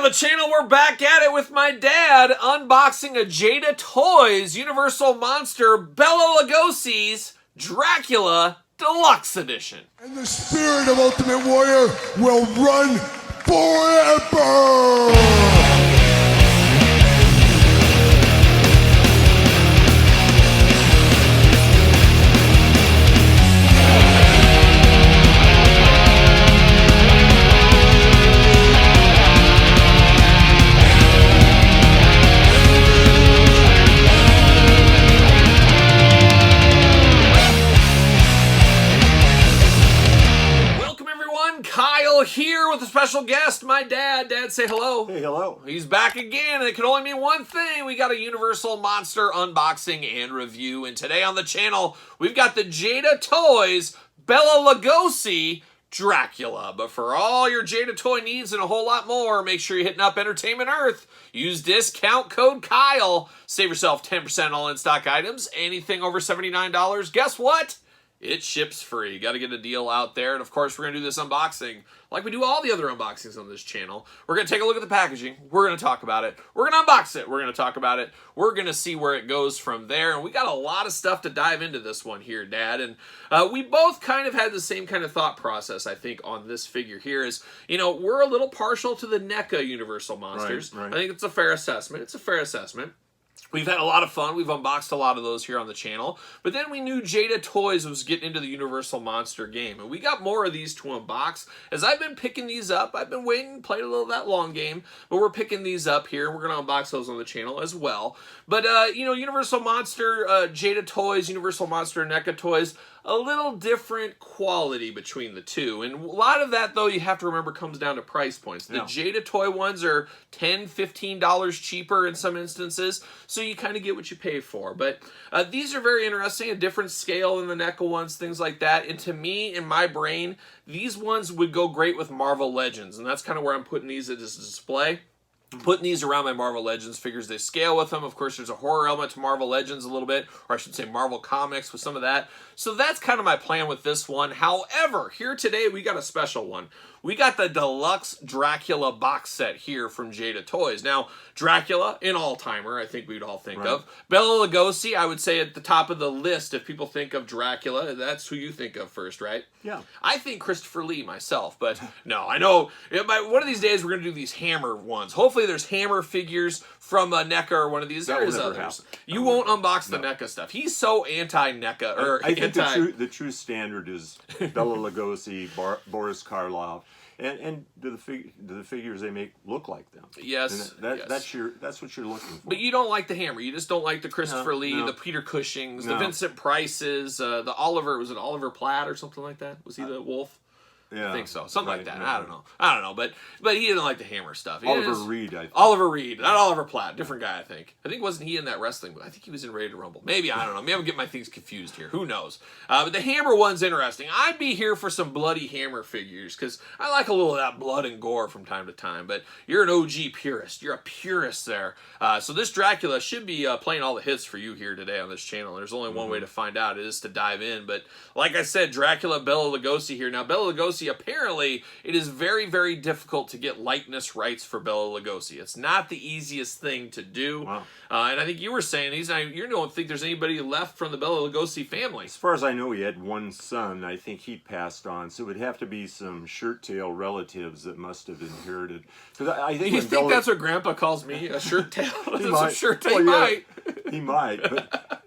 on the channel, we're back at it with my dad, unboxing a Jada Toys Universal Monster Bela Lugosi's Dracula Deluxe Edition. And the spirit of Ultimate Warrior will run forever! Here with a special guest, my dad. Dad, say hello. Hey, hello. He's back again, and it can only mean one thing. We got a Universal Monster unboxing and review, and today on the channel, we've got the Jada Toys Bela Lugosi Dracula. But for all your Jada Toy needs and a whole lot more, make sure you're hitting up Entertainment Earth. Use discount code Kyle. Save yourself 10% on all in-stock items. Anything over $79, guess what? It ships free. Got to get a deal out there. And of course, we're going to do this unboxing like we do all the other unboxings on this channel. We're going to take a look at the packaging. We're going to talk about it. We're going to unbox it. We're going to talk about it. We're going to see where it goes from there. And we got a lot of stuff to dive into this one here, Dad. And we both kind of had the same kind of thought process, I think, on this figure here is, you know, we're a little partial to the NECA Universal Monsters. Right. I think it's a fair assessment. It's a fair assessment. We've had a lot of fun. We've unboxed a lot of those here on the channel. But then we knew Jada Toys was getting into the Universal Monster game. And we got more of these to unbox. As I've been picking these up, I've been waiting, played a little of that long game. But we're picking these up here. We're going to unbox those on the channel as well. But, you know, Universal Monster, Jada Toys, Universal Monster, NECA Toys, a little different quality between the two. And a lot of that, though, you have to remember comes down to price points. The Jada Toy ones are $10, $15 cheaper in some instances, so you kind of get what you pay for. But these are very interesting, a different scale than the NECA ones, things like that. And to me, in my brain, these ones would go great with Marvel Legends, and that's kind of where I'm putting these at this display. Putting these around my Marvel Legends figures, they scale with them. Of course, there's a horror element to Marvel Legends a little bit, or I should say Marvel Comics with some of that. So that's kind of my plan with this one. However, here today, we got a special one. We got the Deluxe Dracula box set here from Jada Toys. Now, Dracula, an all-timer, I think we'd all think of. Bela Lugosi, I would say at the top of the list, if people think of Dracula, that's who you think of first, right? Yeah. I think Christopher Lee myself, but no, I know one of these days we're going to do these Hammer ones. Hopefully there's Hammer figures from NECA or one of these. There is others. You won't unbox the NECA stuff. He's so anti-NECA. Or I think the true standard is Bela Lugosi, Boris Karloff. And do the figures they make look like them? Yes, yes. That's what you're looking for. But you don't like the Hammer. You just don't like the Christopher Lee, the Peter Cushings, the Vincent Prices, the Oliver. Was it Oliver Platt or something like that? Was he the wolf? Yeah, I think so. Something like that. No. I don't know. But he didn't like the Hammer stuff. Oliver Reed, I think. Oliver Reed. Not Oliver Platt. Different guy, I think. Wasn't he in that wrestling? I think he was in Ready to Rumble. Maybe. I don't know. Maybe I'm getting my things confused here. Who knows? But the Hammer one's interesting. I'd be here for some bloody Hammer figures because I like a little of that blood and gore from time to time. But you're an OG purist. You're a purist there. So this Dracula should be playing all the hits for you here today on this channel. There's only one way to find out. It is to dive in. But like I said, Dracula, Bela Lugosi here. Now, Bela Lugosi apparently it is very, very difficult to get likeness rights for Bela Lugosi. It's not the easiest thing to do. Wow. And I think you were saying, you don't think there's anybody left from the Bela Lugosi family. As far as I know, he had one son. I think he passed on. So it would have to be some shirt-tail relatives that must have inherited. I think you think that's what Grandpa calls me? A shirt-tail? He might. He might. But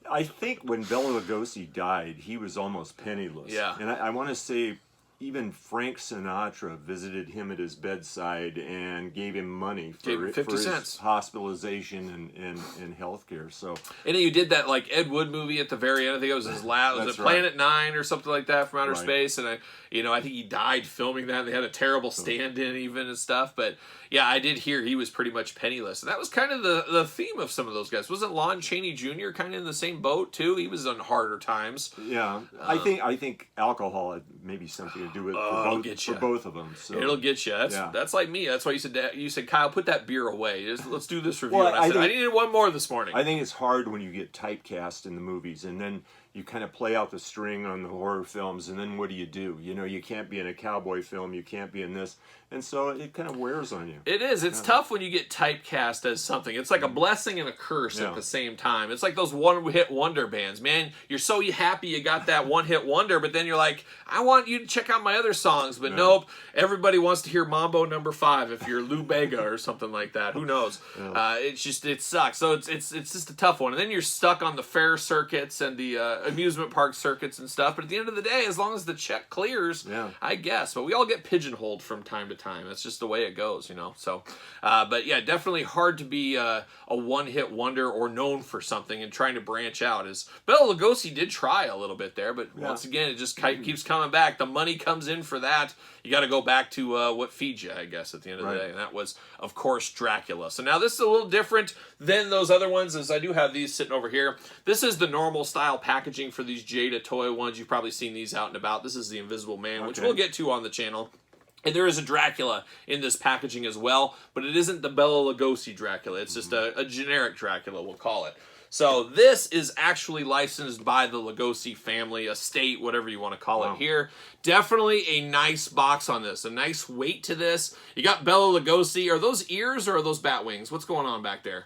I think when Bela Lugosi died, he was almost penniless. Yeah. And I want to say even Frank Sinatra visited him at his bedside and gave him money for his hospitalization and health care. So, and then you did that like Ed Wood movie at the very end. I think it was his last. Was it Planet Nine or something like that from outer space? And I think he died filming that. And they had a terrible stand-in even and stuff. But yeah, I did hear he was pretty much penniless. And that was kind of the theme of some of those guys. Wasn't Lon Chaney Jr. kind of in the same boat too? He was on harder times. Yeah, I think alcohol had maybe something to do with for both of them. So. It'll get you. That's like me. That's why you said, Kyle, put that beer away. Let's do this review. Well, I needed one more this morning. I think it's hard when you get typecast in the movies, and then you kind of play out the string on the horror films, and then what do? You know, you can't be in a cowboy film, you can't be in this, and so it kind of wears on you. It is. It's tough when you get typecast as something. It's like a blessing and a curse at the same time. It's like those one-hit wonder bands, man. You're so happy you got that one-hit wonder, but then you're like, I want you to check out my other songs, but nope. Everybody wants to hear Mambo No. 5 if you're Lou Bega or something like that. Who knows? It sucks. So it's just a tough one. And then you're stuck on the fair circuits and the amusement park circuits and stuff. But at the end of the day, as long as the check clears, I guess. But we all get pigeonholed from time to time. That's just the way it goes, you know. So, but yeah, definitely hard to be a one-hit wonder or known for something and trying to branch out. As Bela Lugosi did try a little bit there, but once again, it just keeps coming back. The money comes in for that. You got to go back to what feeds you, I guess, at the end of the day. And that was, of course, Dracula. So now this is a little different than those other ones, as I do have these sitting over here. This is the normal style packaging for these Jada toy ones. You've probably seen these out and about. This is the Invisible Man, which we'll get to on the channel. And there is a Dracula in this packaging as well, but it isn't the Bela Lugosi Dracula. It's just a generic Dracula, we'll call it. So this is actually licensed by the Lugosi family, estate, whatever you want to call it here. Definitely a nice box on this, a nice weight to this. You got Bela Lugosi. Are those ears or are those bat wings? What's going on back there?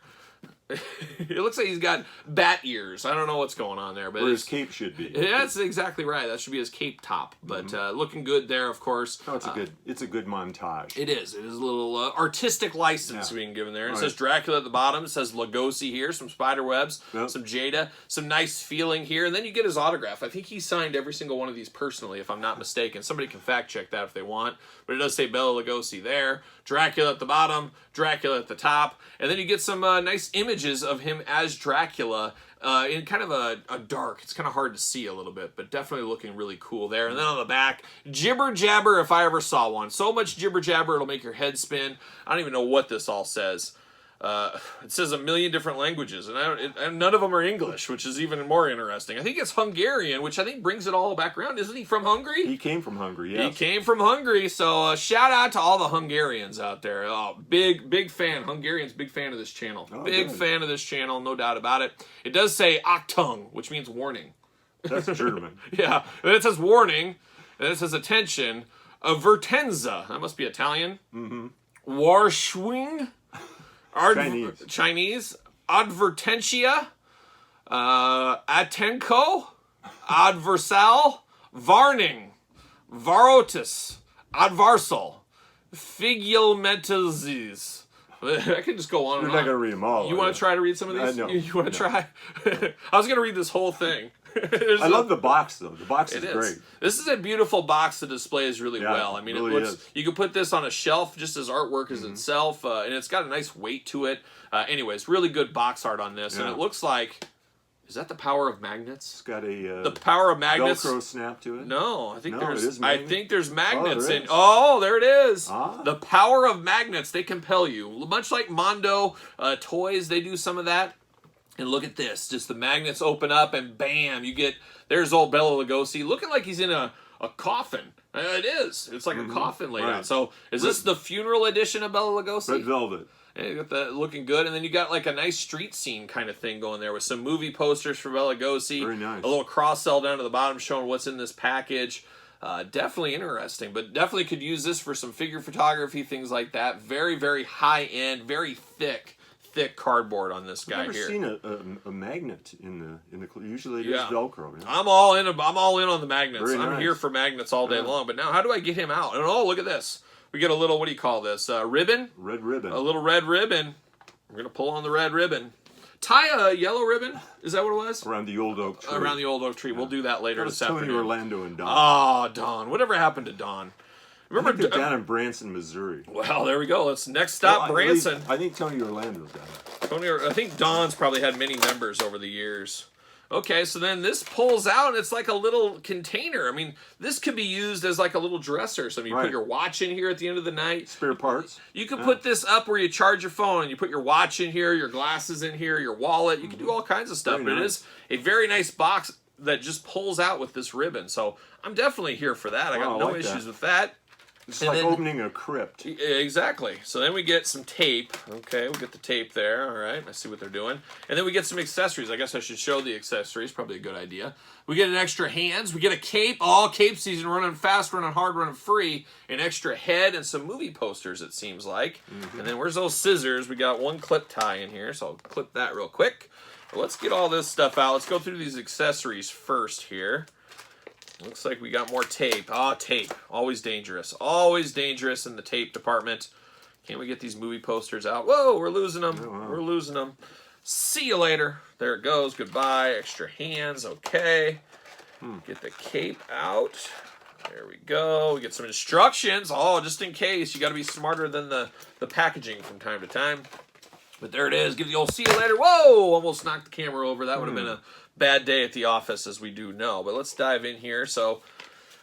It looks like he's got bat ears. I don't know what's going on there, but where his cape should be. Yeah, that's exactly right. That should be his cape top. But looking good there, of course. Oh, it's a good montage. It is. It is a little artistic license being given there. It says Dracula at the bottom. It says Lugosi here. Some spider webs. Some Jada. Some nice feeling here, and then you get his autograph. I think he signed every single one of these personally, if I'm not mistaken. Somebody can fact check that if they want. But it does say Bela Lugosi there. Dracula at the bottom. Dracula at the top. And then you get some nice images of him as Dracula in kind of a dark. It's kind of hard to see a little bit, but definitely looking really cool there. And then on the back, jibber jabber if I ever saw one. So much jibber jabber it'll make your head spin. I don't even know what this all says. It says a million different languages, and none of them are English, which is even more interesting. I think it's Hungarian, which I think brings it all back around. Isn't he from Hungary? He came from Hungary, yes. He came from Hungary, so shout out to all the Hungarians out there. Oh, big fan. Hungarians, big fan of this channel. Big fan of this channel, no doubt about it. It does say Achtung, which means warning. That's German. Yeah, and it says warning, and it says attention. Vertenza, that must be Italian. Warschwing. Chinese. Advertentia. Atenko. Adversal. Varning. Varotis. Advarsal. Figulmentazes. I can just go on and on. You're not going to read them all. You want to try to read some of these? No. You want to try? I was going to read this whole thing. I love the box, though. The box is great. This is a beautiful box that displays really well. I mean, it really is. You can put this on a shelf just as artwork as itself, and it's got a nice weight to it. Anyways, really good box art on this, and it looks like... Is that the power of magnets? It's got a the power of magnets. Velcro snap to it. No, I think there's magnets there is. Oh, there it is. Ah. The power of magnets, they compel you. Much like Mondo toys, they do some of that. And look at this. Just the magnets open up and bam, you get there's old Bela Lugosi looking like he's in a coffin. It is. It's like a coffin laid out. So, is this the funeral edition of Bela Lugosi? Red velvet. And you got that looking good, and then you got like a nice street scene kind of thing going there with some movie posters for Bela Lugosi. Very nice. A little cross sell down to the bottom showing what's in this package. Definitely interesting, but definitely could use this for some figure photography, things like that. Very, very high end, very thick cardboard on this guy here. I've never seen a magnet in the usually it is Velcro. Yeah. I'm all in on the magnets. Very I'm nice. here for magnets all day long. But now, how do I get him out? And oh, look at this. We get a little, what do you call this? Ribbon? Red ribbon. A little red ribbon. We're going to pull on the red ribbon. Tie a yellow ribbon? Is that what it was? Around the old oak tree. Around the old oak tree. We'll do that later this afternoon. Tony, Orlando, and Don. Oh, Don. Whatever happened to Don? Remember they're down in Branson, Missouri. Well, there we go. Let's next stop Branson. I think Tony Orlando's down there. I think Don's probably had many members over the years. Okay, so then this pulls out, and it's like a little container. I mean, this could be used as like a little dresser. So you put your watch in here at the end of the night. Spare parts. You can put this up where you charge your phone, and you put your watch in here, your glasses in here, your wallet. You can do all kinds of stuff. But it is a very nice box that just pulls out with this ribbon. So I'm definitely here for that. I got no issues with that. It's like opening a crypt. Exactly. So then we get some tape. Okay, we get the tape there. All right, I see what they're doing. And then we get some accessories. I guess I should show the accessories. Probably a good idea. We get an extra hands. We get a cape. All cape season, running fast, running hard, running free. An extra head and some movie posters, it seems like. And then where's those scissors? We got one clip tie in here, so I'll clip that real quick. But let's get all this stuff out. Let's go through these accessories first here. Looks like we got more tape. Ah, tape. Always dangerous. Always dangerous in the tape department. Can't we get these movie posters out? Whoa, we're losing them. Oh, wow. We're losing them. See you later. There it goes. Goodbye. Extra hands. Okay. Get the cape out. There we go. We get some instructions. Oh, just in case. You got to be smarter than the packaging from time to time. But there it is. Give the old see you later. Whoa! Almost knocked the camera over. That would have been a bad day at the office, as we do know. But let's dive in here. So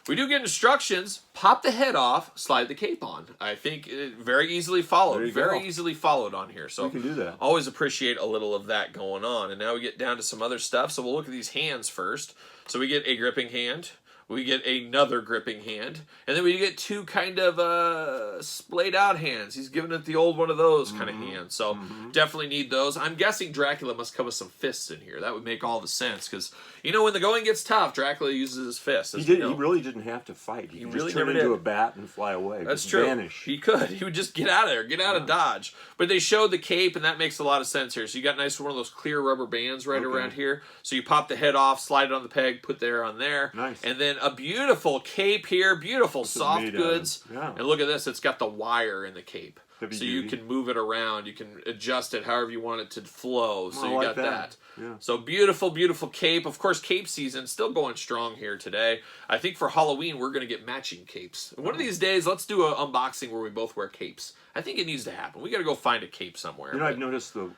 we do get instructions. Pop the head off. Slide the cape on. I think very easily followed. Very easily followed on here. So we can do that. Always appreciate a little of that going on. And now we get down to some other stuff. So we'll look at these hands first. So we get a gripping hand. We get another gripping hand. And then we get two kind of splayed out hands. He's giving it the old one of those kind of hands. So definitely need those. I'm guessing Dracula must come with some fists in here. That would make all the sense. Because, you know, when the going gets tough, Dracula uses his fists. He really didn't have to fight. He really just turn into a bat and fly away. That's true. Vanish. He could. He would just get out of there. Get out of Dodge. But they showed the cape, and that makes a lot of sense here. So you got nice one of those clear rubber bands right around here. So you pop the head off, slide it on the peg, put there on there. Nice. And then a beautiful cape here. Beautiful soft goods. Yeah. And look at this. It's got the wire in the cape. Heavy so you duty. can move it around. You can adjust it however you want it to flow. So I you like got that. Yeah. So beautiful, beautiful cape. Of course, cape season still going strong here today. I think for Halloween, we're going to get matching capes. One of these days, let's do an unboxing where we both wear capes. I think it needs to happen. We got to go find a cape somewhere. You know, I've noticed the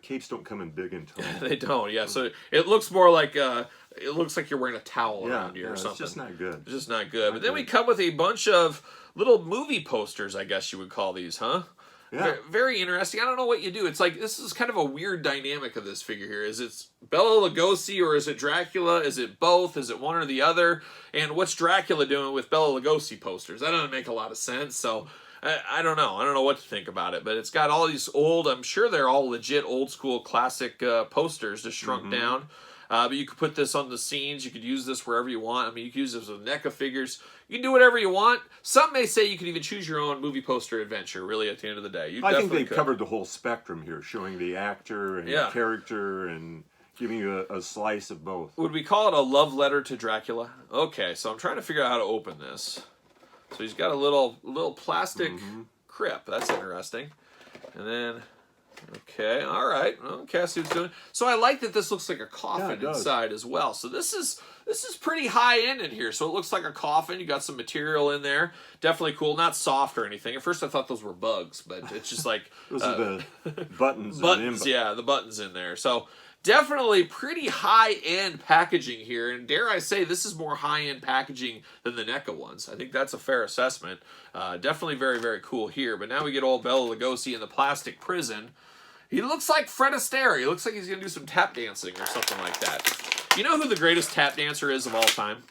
capes don't come in big and tall. They don't, yeah. So it looks more like it looks like you're wearing a towel around you or something. It's just not good. It's just not good. But then we come with a bunch of little movie posters, I guess you would call these, huh? Yeah. Very interesting. I don't know what you do. It's like, this is kind of a weird dynamic of this figure here. Is it Bela Lugosi or is it Dracula? Is it both? Is it one or the other? And what's Dracula doing with Bela Lugosi posters? That doesn't make a lot of sense. So I don't know. I don't know what to think about it. But it's got all these old, I'm sure they're all legit old school classic posters just shrunk down. But you could put this on the scenes. You could use this wherever you want. I mean, you could use this with NECA figures. You can do whatever you want. Some may say you could even choose your own movie poster adventure, really, at the end of the day. I think they've covered the whole spectrum here, showing the actor and the character and giving you a slice of both. Would we call it a love letter to Dracula? Okay, so I'm trying to figure out how to open this. So he's got a little plastic crypt. That's interesting. And then... okay, all right. Okay, I see what it's doing. So I like that this looks like a coffin inside as well. So this is pretty high end in here. So it looks like a coffin. You got some material in there. Definitely cool. Not soft or anything. At first I thought those were bugs, but it's just like those are the buttons. Buttons, yeah, the buttons in there. So definitely pretty high end packaging here. And dare I say, this is more high end packaging than the NECA ones. I think that's a fair assessment. Definitely very, very cool here. But now we get old Bela Lugosi in the plastic prison. He looks like Fred Astaire. He looks like he's going to do some tap dancing or something like that. You know who the greatest tap dancer is of all time?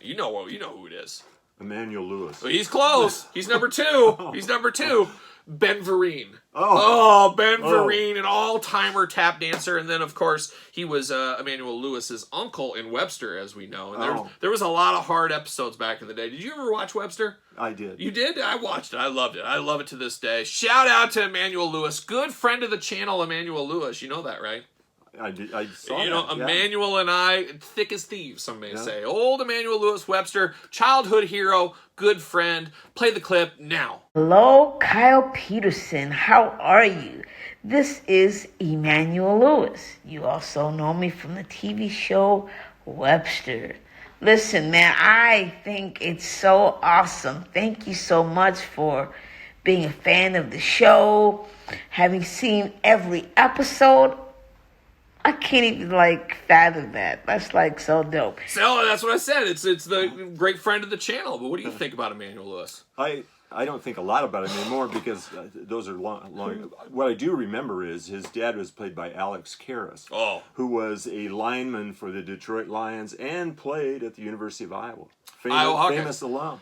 You know who it is. Emmanuel Lewis. Well, he's close. He's number 2. He's number 2. Ben Vereen. Ben Vereen, an all-timer tap dancer. And then, of course, he was Emmanuel Lewis's uncle in Webster, as we know. And there was a lot of hard episodes back in the day. Did you ever watch Webster? I did. You did? I watched it. I loved it. I love it to this day. Shout out to Emmanuel Lewis. Good friend of the channel, Emmanuel Lewis. You know that, right? I did. I saw that. Emmanuel and I, thick as thieves, some may say. Old Emmanuel Lewis Webster, childhood hero, good friend. Play the clip now. Hello, Kyle Peterson. How are you? This is Emmanuel Lewis. You also know me from the TV show Webster. Listen, man, I think it's so awesome. Thank you so much for being a fan of the show, having seen every episode. I can't even, fathom that. That's, so dope. So, that's what I said. It's the great friend of the channel. But what do you think about Emmanuel Lewis? I don't think a lot about it anymore because those are long. What I do remember is his dad was played by Alex Karras, who was a lineman for the Detroit Lions and played at the University of Iowa. Famous alum.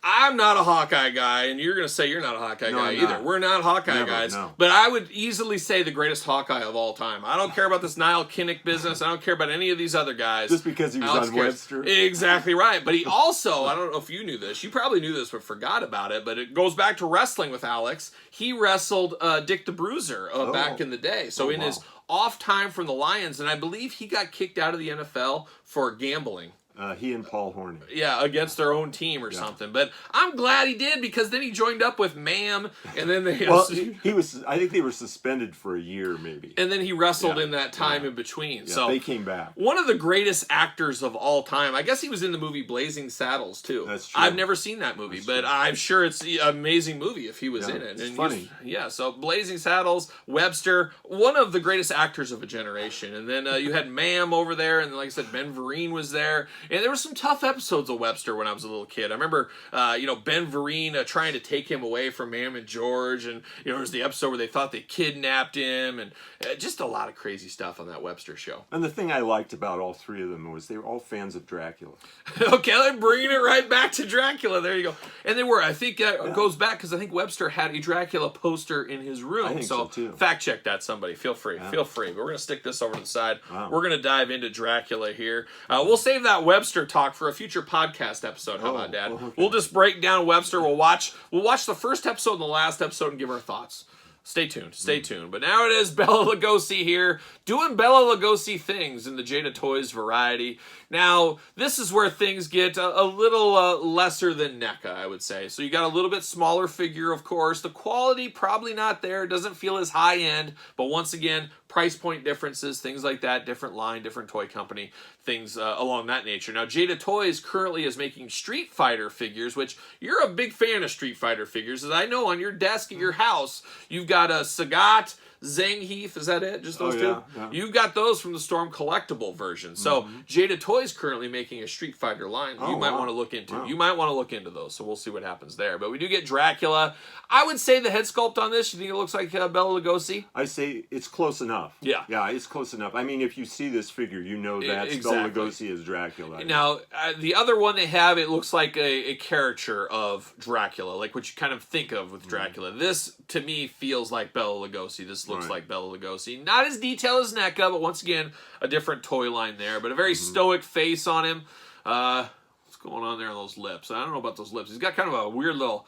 I'm not a Hawkeye guy, and you're going to say you're not a Hawkeye guy I'm either. not. We're not Hawkeye Never, guys. no. But I would easily say the greatest Hawkeye of all time. I don't care about this Niall Kinnick business. I don't care about any of these other guys. Just because he was Alex on cares. Webster? Exactly right. But he also, I don't know if you knew this. You probably knew this but forgot about it. But it goes back to wrestling with Alex. He wrestled Dick the Bruiser back in the day. So in his off time from the Lions, and I believe he got kicked out of the NFL for gambling. He and Paul Horney. Yeah, against their own team or something. But I'm glad he did, because then he joined up with Mam, and then they... Well, he was... I think they were suspended for a year, maybe. And then he wrestled in that time in between. Yeah, so they came back. One of the greatest actors of all time. I guess he was in the movie Blazing Saddles, too. That's true. I've never seen that movie, but I'm sure it's an amazing movie if he was in it. It's and funny. So Blazing Saddles, Webster, one of the greatest actors of a generation. And then you had Mam over there, and like I said, Ben Vereen was there. And there were some tough episodes of Webster when I was a little kid. I remember, Ben Vereen trying to take him away from Mam and George, and there was the episode where they thought they kidnapped him, and just a lot of crazy stuff on that Webster show. And the thing I liked about all three of them was they were all fans of Dracula. Okay, they're bringing it right back to Dracula. There you go. And they were. I think it goes back because I think Webster had a Dracula poster in his room. I think so too. Fact check that, somebody. Feel free. Yeah. Feel free. But we're going to stick this over to the side. Wow. We're going to dive into Dracula here. We'll save that Webster talk for a future podcast episode. How about that? Okay. We'll just break down Webster. We'll watch the first episode and the last episode and give our thoughts. Stay tuned. Stay tuned. But now it is Bela Lugosi here, doing Bela Lugosi things in the Jada Toys variety. Now, this is where things get a little lesser than NECA, I would say. So you got a little bit smaller figure, of course. The quality probably not there. It doesn't feel as high end. But once again, price point differences, things like that, different line, different toy company, things along that nature. Now, Jada Toys currently is making Street Fighter figures, which you're a big fan of Street Fighter figures. As I know, on your desk at your house, you've got a Sagat, Zangief, is that it? Just those two? Yeah. You've got those from the Storm collectible version. So Jada Toys currently making a Street Fighter line you might want to look into. You might want to look into those, so we'll see what happens there. But we do get Dracula. I would say the head sculpt on this, you think it looks like Bela Lugosi? I say it's close enough. Yeah. Yeah, it's close enough. I mean, if you see this figure, you know that's Bela Lugosi as Dracula. Now, the other one they have, it looks like a caricature of Dracula, like what you kind of think of with Dracula. This, to me, feels like Bela Lugosi. This looks like Bela Lugosi. Not as detailed as NECA, but once again, a different toy line there. But a very stoic face on him. What's going on there on those lips? I don't know about those lips. He's got kind of a weird little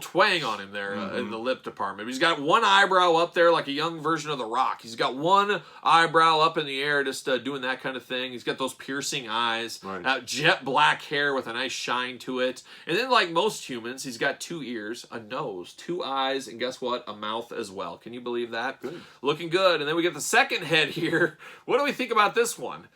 twang on him there in the lip department. He's got one eyebrow up there like a young version of The Rock. He's got one eyebrow up in the air just doing that kind of thing. He's got those piercing eyes, jet black hair with a nice shine to it. And then like most humans, he's got 2 ears, a nose, 2 eyes, and guess what? A mouth as well. Can you believe that? Good. Looking good. And then we get the second head here. What do we think about this one?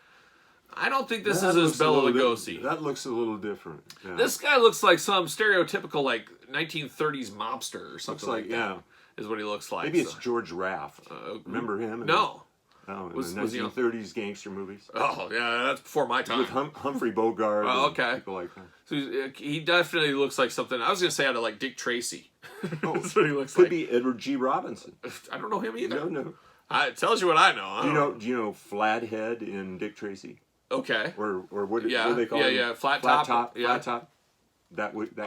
I don't think this is as Bela Lugosi. That looks a little different. Yeah. This guy looks like some stereotypical, like, 1930s mobster or something like that. Is what he looks like. Maybe it's George Raff. Remember him? No. In the 1930s gangster movies. Oh, yeah, that's before my time. With Humphrey Bogart and people like that. So he definitely looks like something. I was going to say out of, like, Dick Tracy. That's what he looks Could like. be Edward G. Robinson. I don't know him either. No. It tells you what I know. Do you know Flathead in Dick Tracy? Okay. Or what do they call him? Yeah, flat top. Flat top. That could be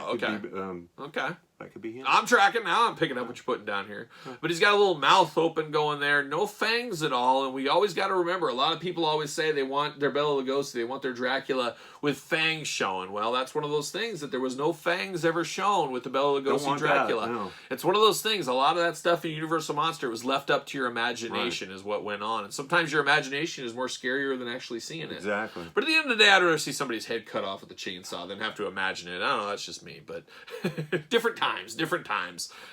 okay. That could be him. I'm tracking now. I'm picking up what you're putting down here. But he's got a little mouth open going there. No fangs at all. And we always got to remember, a lot of people always say they want their Bela Lugosi, they want their Dracula with fangs showing. Well, that's one of those things that there was no fangs ever shown with the Bela Lugosi Dracula. No. It's one of those things. A lot of that stuff in Universal Monster was left up to your imagination is what went on. And sometimes your imagination is more scarier than actually seeing it. Exactly. But at the end of the day, I'd rather see somebody's head cut off with a chainsaw than have to imagine it. I don't know. That's just me. But different times.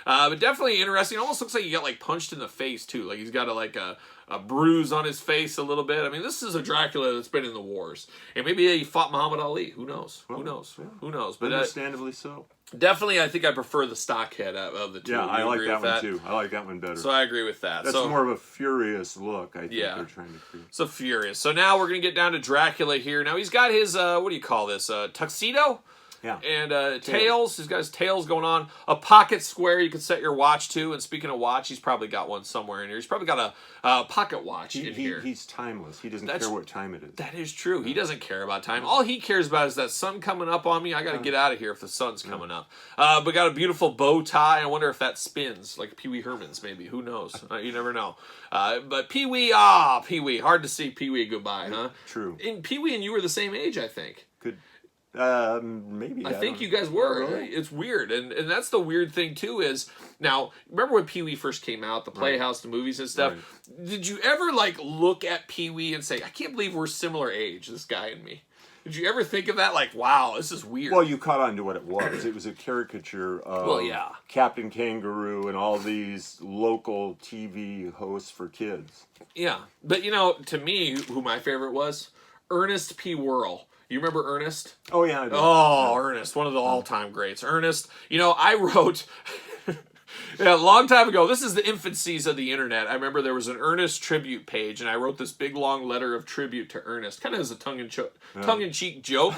But definitely interesting. It almost looks like he got like punched in the face too. Like he's got a bruise on his face a little bit. I mean, this is a Dracula that's been in the wars. And maybe he fought Muhammad Ali. Who knows? Who knows? Yeah. Who knows? But understandably so. Definitely, I think I prefer the stock head of the two. Yeah, I like that one too. I like that one better. So I agree with that. That's more of a furious look, I think they're trying to create. So furious. So now we're going to get down to Dracula here. Now he's got his, what do you call this? Tuxedo? Yeah. And tails. He's got his tails going on. A pocket square you can set your watch to. And speaking of watch, he's probably got one somewhere in here. He's probably got a pocket watch in here. He's timeless. He doesn't care what time it is. That is true. He doesn't care about time. All he cares about is that sun coming up on me. I got to get out of here if the sun's coming up. But got a beautiful bow tie. I wonder if that spins like Pee Wee Herman's maybe. Who knows? You never know. But Pee Wee, Pee Wee. Hard to see Pee Wee goodbye, huh? True. And Pee Wee and you were the same age, I think. Could maybe. I think you guys were. Really? It's weird, and that's the weird thing too. Is now remember when Pee Wee first came out, the Playhouse, the movies and stuff. Right. Did you ever like look at Pee Wee and say, "I can't believe we're similar age, this guy and me"? Did you ever think of that? Like, wow, this is weird. Well, you caught on to what it was. It was a caricature of Captain Kangaroo and all these local TV hosts for kids. Yeah, but you know, to me, who my favorite was Ernest P. Worrell. You remember Ernest? Oh, yeah, I do. Oh, Ernest, one of the all-time greats. Ernest, you know, I wrote a long time ago, this is the infancies of the internet. I remember there was an Ernest tribute page, and I wrote this big, long letter of tribute to Ernest, kind of as a tongue-in-cheek joke.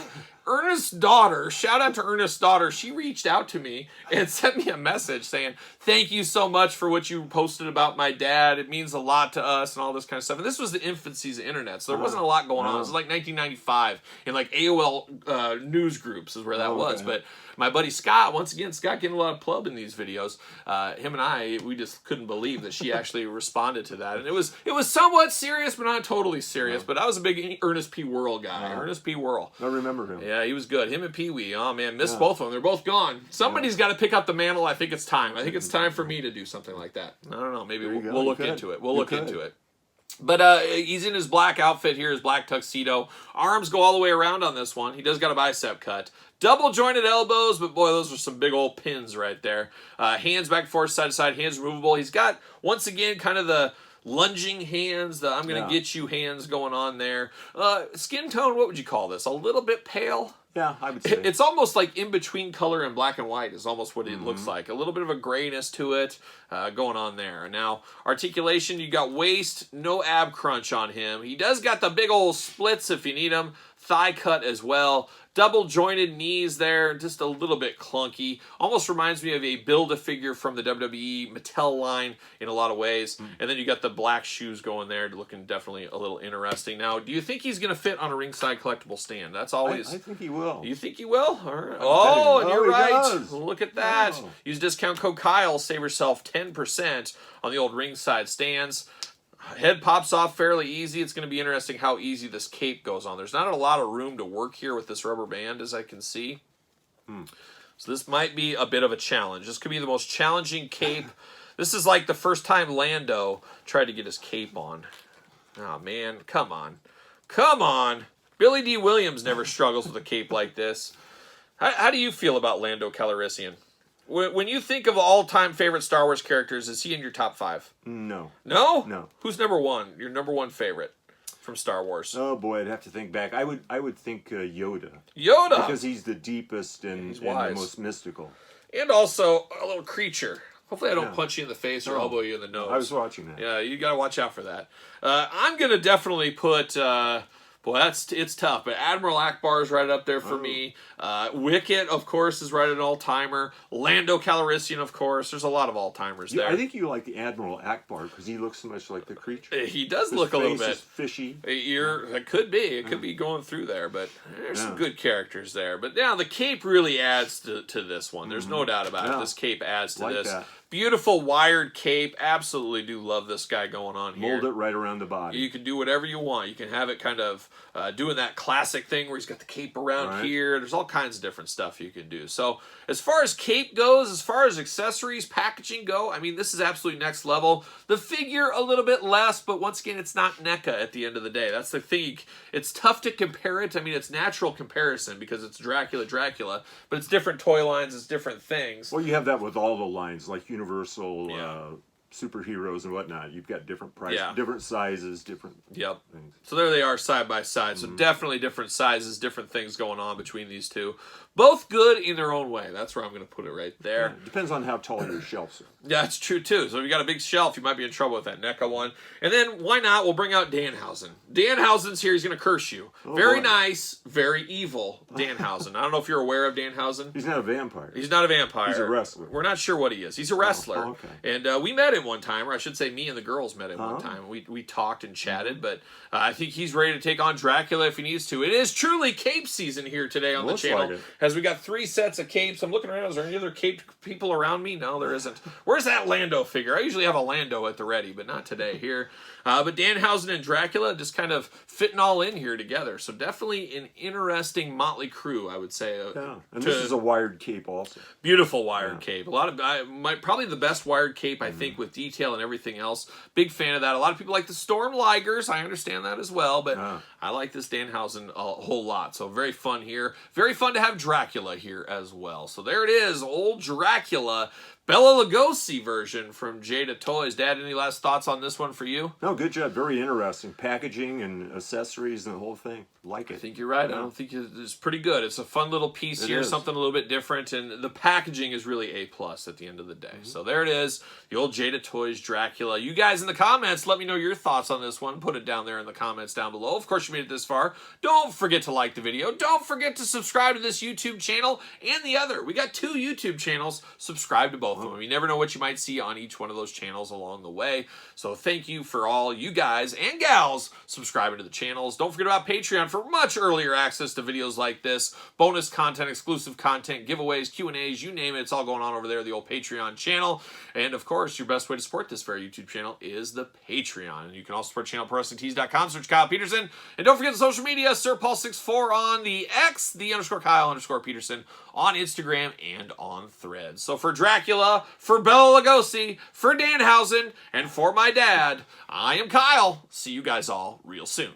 Ernest's daughter, shout out to Ernest's daughter, she reached out to me and sent me a message saying, thank you so much for what you posted about my dad. It means a lot to us and all this kind of stuff. And this was the infancies of internet, so there wasn't a lot going on. It was like 1995 in like AOL news groups is where that was. But my buddy Scott, once again, Scott getting a lot of plug in these videos. Him and I, we just couldn't believe that she actually responded to that. And it was somewhat serious, but not totally serious. But I was a big Ernest P. Worrell guy. Ernest P. Worrell. I remember him. Yeah, he was good. Him and Pee Wee. Oh, man, missed both of them. They're both gone. Somebody's got to pick up the mantle. I think it's time. I think it's time for me to do something like that. I don't know. Maybe we'll look into it. We'll look into it. But he's in his black outfit here, his black tuxedo. Arms go all the way around on this one. He does got a bicep cut. Double jointed elbows, but boy, those are some big old pins right there. Hands back and forth, side to side, hands removable. He's got, once again, kind of the lunging hands, the I'm going to get you hands going on there. Skin tone, what would you call this? A little bit pale? Yeah, I would say. It's almost like in between color and black and white is almost what it looks like. A little bit of a grayness to it going on there. Now, articulation, you got waist, no ab crunch on him. He does got the big old splits if you need them. Thigh cut as well. Double jointed knees there, just a little bit clunky. Almost reminds me of a Build-A-Figure from the WWE Mattel line in a lot of ways. And then you got the black shoes going there, looking definitely a little interesting. Now, do you think he's going to fit on a ringside collectible stand? That's always... I think he will. You think he will? All right. Oh, and you're right. Does. Look at that. Use discount code Kyle, save yourself 10% on the old ringside stands. Head pops off fairly easy. It's going to be interesting how easy this cape goes on. There's not a lot of room to work here with this rubber band, as I can see. So this might be a bit of a challenge. This could be the most challenging cape. This is like the first time Lando tried to get his cape on. Oh, man. Come on. Come on. Billy D. Williams never struggles with a cape like this. How do you feel about Lando Calrissian? When you think of all-time favorite Star Wars characters, is he in your top 5? No. No? No. Who's number 1? Your number 1 favorite from Star Wars? Oh boy, I'd have to think back. I would think Yoda. Yoda, because he's the deepest and the most mystical, and also a little creature. Hopefully, I don't punch you in the face or elbow you in the nose. I was watching that. Yeah, you got to watch out for that. I'm gonna definitely put. Boy, it's tough, but Admiral Akbar is right up there for me. Wicket, of course, is right at an all-timer. Lando Calrissian, of course. There's a lot of all-timers there. I think you like the Admiral Akbar because he looks so much like the creature. He does look a little bit is fishy. It could be. It could be going through there, but there's some good characters there. But now the cape really adds to this one. There's no doubt about it. This cape adds to this. That. Beautiful wired cape. Absolutely do love this guy going on here. Mold it right around the body. You can do whatever you want. You can have it kind of doing that classic thing where he's got the cape around here. There's all kinds of different stuff you can do. So as far as cape goes, as far as accessories, packaging go, I mean, this is absolutely next level. The figure, a little bit less, but once again, it's not NECA at the end of the day. That's the thing. It's tough to compare it. I mean, it's natural comparison because it's Dracula, but it's different toy lines, it's different things. Well, you have that with all the lines, like Universal, superheroes and whatnot. You've got different prices, different sizes, different things. So there they are side by side. So definitely different sizes, different things going on between these two. Both good in their own way. That's where I'm going to put it right there. Yeah, depends on how tall your shelves are. Yeah, that's true too. So if you got a big shelf, you might be in trouble with that NECA one. And then why not? We'll bring out Danhausen. Danhausen's here. He's going to curse you. Very nice, very evil Danhausen. I don't know if you're aware of Danhausen. He's not a vampire. He's not a vampire. He's a wrestler. We're not sure what he is. He's a wrestler. Okay. And we met him one time, or I should say me and the girls met him one time. We talked and chatted, but I think he's ready to take on Dracula if he needs to. It is truly cape season here today on the channel. Like as we got 3 sets of capes. I'm looking around. Is there any other caped people around me? No, there isn't. Where's that Lando figure? I usually have a Lando at the ready, but not today here. But Danhausen and Dracula just kind of fitting all in here together. So definitely an interesting motley crew, I would say. Yeah, and this is a wired cape also. Beautiful wired cape. A lot of probably the best wired cape, I think, with detail and everything else. Big fan of that. A lot of people like the Storm Ligers. I understand that as well, but I like this Danhausen a whole lot. So very fun here. Very fun to have Dracula here as well. So there it is, old Dracula. Bela Lugosi version from Jada Toys. Dad, any last thoughts on this one for you? No, good job. Very interesting. Packaging and accessories and the whole thing. Like it. I think you're right. I don't think it's pretty good. It's a fun little piece here, something a little bit different, and the packaging is really A+ at the end of the day. So there it is, the old Jada Toys Dracula. You guys in the comments, let me know your thoughts on this one. Put it down there in the comments down below. Of course, you made it this far. Don't forget to like the video. Don't forget to subscribe to this YouTube channel and the other. We got 2 YouTube channels. Subscribe to both of them. You never know what you might see on each one of those channels along the way. So thank you for all you guys and gals subscribing to the channels. Don't forget about Patreon for much earlier access to videos like this, bonus content, exclusive content, giveaways, Q&As, you name it. It's all going on over there, the old Patreon channel. And of course, your best way to support this very YouTube channel is the Patreon. And you can also support channel ProWrestlingTees.com, search Kyle Peterson. And don't forget the social media, SirPaul64 on the X, _Kyle_Peterson on Instagram and on Threads. So for Dracula, for Bela Lugosi, for Danhausen, and for my dad, I am Kyle. See you guys all real soon.